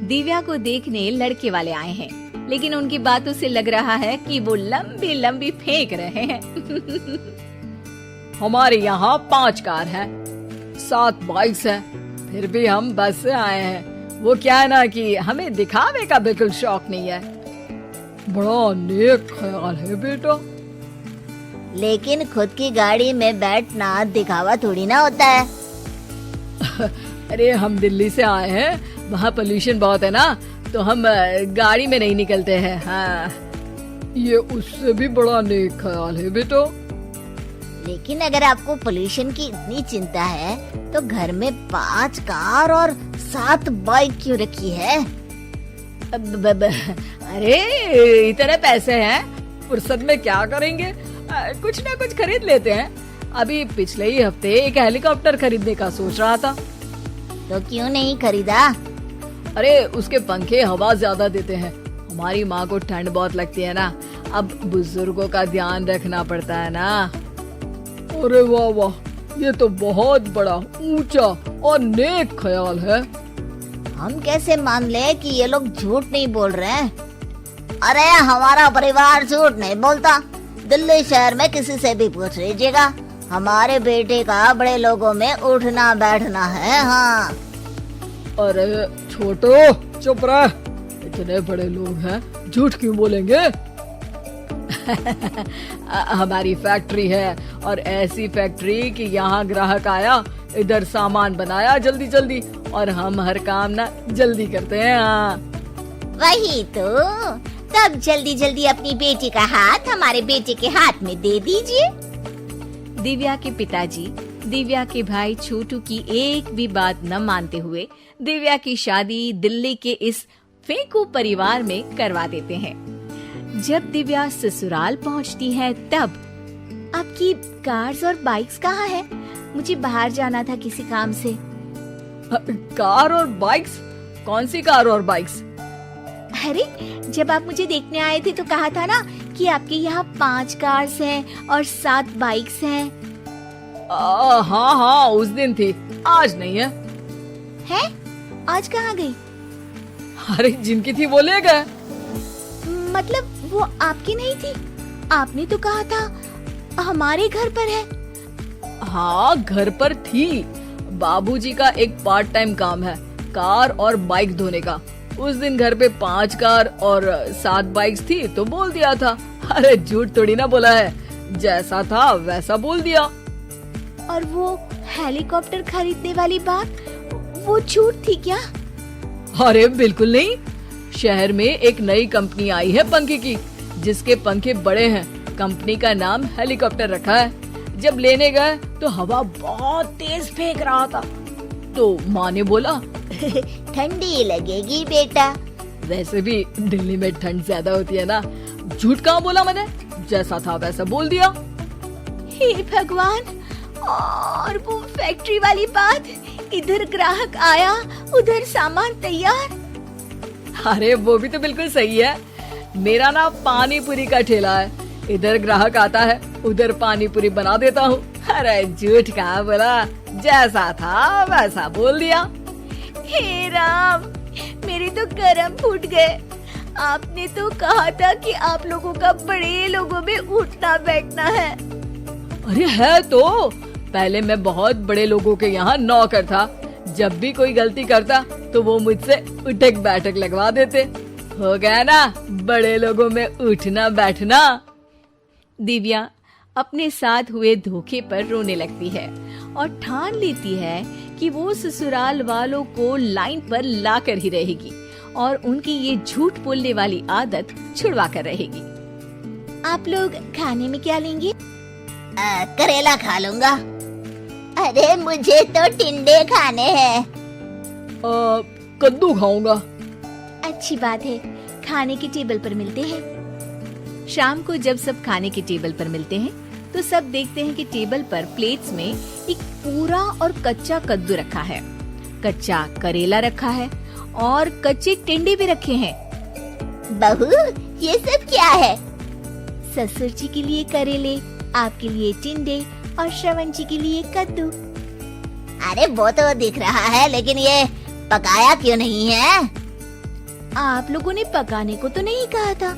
दिव्या को देखने लड़के वाले आए हैं, लेकिन उनकी बातों से लग रहा है कि वो लंबी लंबी फेंक रहे हैं। हमारे यहाँ 5 कार है, 7 बाइक्स है, फिर भी हम बस से आए हैं। वो क्या है ना कि हमें दिखावे का बिल्कुल शौक नहीं है। बड़ा नेक ख्याल है बेटा। लेकिन खुद की गाड़ी में बैठना दिखावा थोड़ी ना होता है। अरे हम दिल्ली से आए हैं, वहाँ पोल्यूशन बहुत है ना, तो हम गाड़ी में नहीं निकलते हैं। हाँ, ये उससे भी बड़ा नेक ख्याल है बेटा। लेकिन अगर आपको पोल्यूशन की इतनी चिंता है तो घर में 5 कार और 7 बाइक क्यों रखी है? अरे इतने पैसे हैं, फुर्सत में क्या करेंगे, कुछ ना कुछ खरीद लेते हैं। अभी पिछले ही हफ्ते एक हेलीकॉप्टर खरीदने का सोच रहा था। तो क्यों नहीं खरीदा? अरे उसके पंखे हवा ज्यादा देते हैं, हमारी माँ को ठंड बहुत लगती है ना, अब बुजुर्गों का ध्यान रखना पड़ता है ना। अरे वाह वाह, ये तो बहुत बड़ा ऊंचा और नेक ख्याल है। हम कैसे मान ले कि ये लोग झूठ नहीं बोल रहे हैं? अरे हमारा परिवार झूठ नहीं बोलता। दिल्ली शहर में किसी से भी पूछ लीजिएगा, हमारे बेटे का बड़े लोगों में उठना बैठना है। हाँ। अरे छोटो चुप रह, इतने बड़े लोग हैं, झूठ क्यों बोलेंगे? हमारी फैक्ट्री है, और ऐसी फैक्ट्री कि यहाँ ग्राहक आया, इधर सामान बनाया जल्दी जल्दी, और हम हर काम ना जल्दी करते हैं। हाँ। वही तो, तब जल्दी जल्दी अपनी बेटी का हाथ हमारे बेटे के हाथ में दे दीजिए। दिव्या के पिताजी दिव्या के भाई छोटू की एक भी बात न मानते हुए दिव्या की शादी दिल्ली के इस फेंकू परिवार में करवा देते हैं। जब दिव्या ससुराल पहुंचती है तब आपकी कार्स और बाइक्स कहाँ है? मुझे बाहर जाना था किसी काम से। कार और बाइक्स? कौन सी कार और बाइक्स? अरे जब आप मुझे देखने आए थे तो कहा था ना कि आपके यहाँ 5 कार्स हैं और 7 बाइक्स हैं। हाँ हाँ, उस दिन थी, आज नहीं है। है? आज कहाँ गई? अरे जिनकी थी वो ले गए। मतलब वो आपकी नहीं थी? आपने तो कहा था हमारे घर पर है। हाँ घर पर थी, बाबूजी का एक पार्ट टाइम काम है कार और बाइक धोने का। उस दिन घर पे 5 कार और 7 बाइक्स थी तो बोल दिया था। अरे झूठ थोड़ी ना बोला है, जैसा था वैसा बोल दिया। और वो हेलीकॉप्टर खरीदने वाली बात, वो झूठ थी क्या? अरे बिल्कुल नहीं, शहर में एक नई कंपनी आई है पंखे की, जिसके पंखे बड़े हैं। कंपनी का नाम हेलीकॉप्टर रखा है। जब लेने गए तो हवा बहुत तेज फेंक रहा था, तो माँ ने बोला ठंडी लगेगी बेटा। वैसे भी दिल्ली में ठंड ज्यादा होती है ना। झूठ कहाँ बोला मैंने, जैसा था वैसा बोल दिया। हे भगवान, और वो फैक्ट्री वाली बात, इधर ग्राहक आया उधर सामान तैयार। अरे वो भी तो बिल्कुल सही है। मेरा ना पानी पूरी का ठेला है, इधर ग्राहक आता है उधर पानी पूरी बना देता हूँ। अरे झूठ कहाँ बोला, जैसा था वैसा बोल दिया। हे राम, मेरे तो कर्म फूट गए। आपने तो कहा था कि आप लोगों का बड़े लोगों में उठना बैठना है। अरे है तो, पहले मैं बहुत बड़े लोगों के यहाँ नौकर था। जब भी कोई गलती करता तो वो मुझसे उठक बैठक लगवा देते। हो गया ना बड़े लोगों में उठना बैठना। दिव्या अपने साथ हुए धोखे पर रोने लगती है और ठान लेती है कि वो ससुराल वालों को लाइन पर लाकर ही रहेगी और उनकी ये झूठ बोलने वाली आदत छुड़वा कर रहेगी। आप लोग खाने में क्या लेंगे? करेला खा लूंगा। अरे मुझे तो टिंडे खाने हैं। कद्दू खाऊंगा। अच्छी बात है, खाने के टेबल पर मिलते हैं। शाम को जब सब खाने के टेबल पर मिलते हैं तो सब देखते हैं कि टेबल पर प्लेट्स में एक पूरा और कच्चा कद्दू रखा है, कच्चा करेला रखा है और कच्चे टिंडे भी रखे हैं। बहू, ये सब क्या है? ससुर जी के लिए करेले, आपके लिए टिंडे और श्रवण जी के लिए कद्दू। अरे वो तो दिख रहा है, लेकिन ये पकाया क्यों नहीं है? आप लोगों ने पकाने को तो नहीं कहा था,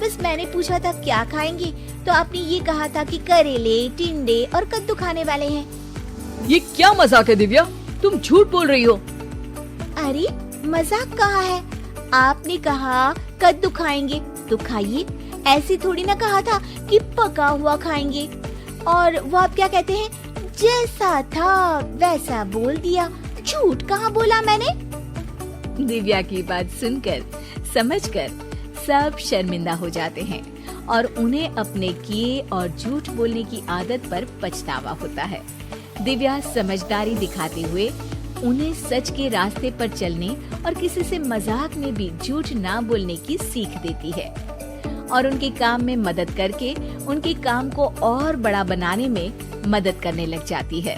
बस मैंने पूछा था क्या खाएंगे, तो आपने ये कहा था कि करेले, टिंडे और कद्दू खाने वाले हैं। ये क्या मजाक है दिव्या, तुम झूठ बोल रही हो। अरे मजाक कहाँ है, आपने कहा कद्दू खाएंगे तो खाइए, ऐसी थोड़ी ना कहा था कि पका हुआ खाएंगे। और वो आप क्या कहते हैं, जैसा था वैसा बोल दिया, झूठ कहाँ बोला मैंने। दिव्या की बात सुनकर, समझकर सब शर्मिंदा हो जाते हैं और उन्हें अपने किए और झूठ बोलने की आदत पर पछतावा होता है। दिव्या समझदारी दिखाते हुए उन्हें सच के रास्ते पर चलने और किसी से मजाक में भी झूठ ना बोलने की सीख देती है और उनके काम में मदद करके उनके काम को और बड़ा बनाने में मदद करने लग जाती है।